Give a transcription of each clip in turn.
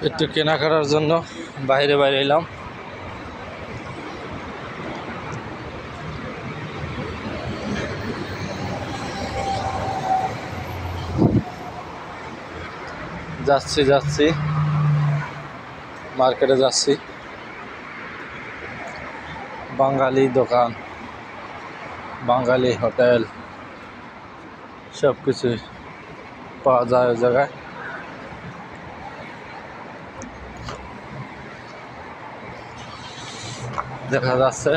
একটু কেনাকাটার জন্য বাইরে এলাম। যাচ্ছি মার্কেটে যাচ্ছি। বাঙালি দোকান, বাঙালি হোটেল সব কিছুই পাওয়া যায় ওই জায়গায়। দেখা যাচ্ছে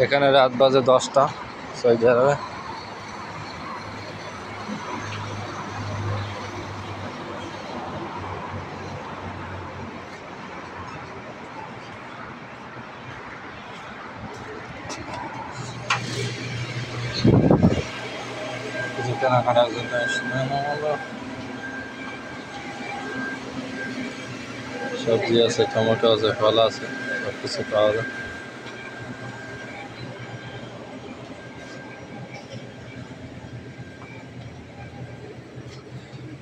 এখানে রাত বাজে 10টা সৌদি আরবে। কিছু কেনাকাটার জন্য সবজি আছে, টমেটো আছে, ফল আছে, সব কিছু পাওয়া যায়।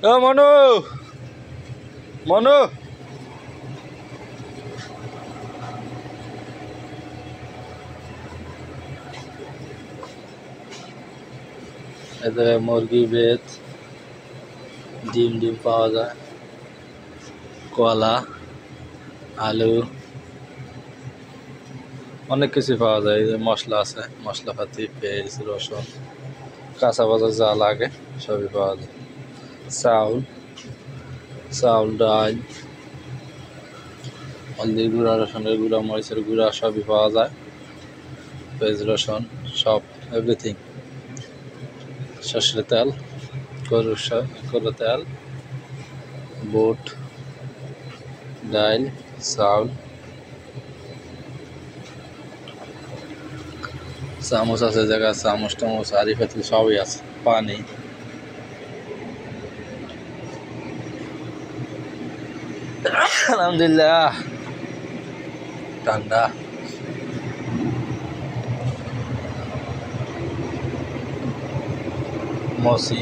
ও মনু মনু এদের মুরগি, বেত, ডিম পাওয়া যায়, কলা, আলু, অনেক কিছু পাওয়া যায়। এই যে মশলা আছে, মশলাপাতি, পেঁয়াজ, রসুন, কাঁচা বাজার যা লাগে সবই পাওয়া যায়। চাউল, ডাল, হলদির গুঁড়া, রসুনের গুঁড়া, মরিচের গুঁড়া সবই পাওয়া যায়। পেঁয়াজ, রসুন সব এভরিথিং। সর্ষের তেল, গরুর তেল, বুট, ডাল, চাউল, চামচ আছে, জায়গা চামচ টামচ আরি পাতিল সবই আছে। পানি, আলহামদুলিল্লাহ ঠান্ডা। মসি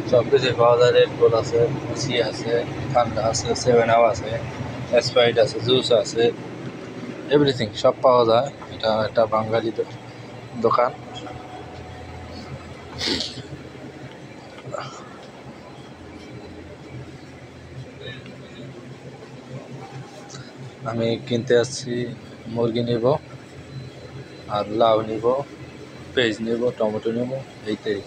সব কিছু পাওয়া যায়। রেড বুল আছে, মসি আছে, ঠান্ডা আছে, 7 আপ আছে, স্প্রাইট আছে, জুস আছে, এভরিথিং সব পাওয়া যায়। এটা একটা বাঙালি দোকান। আমি কিনতে আসছি, মুরগি নেব আর লাউ নেব, পেঁয়াজ নেব, টমেটো নেব, এই তৈরি।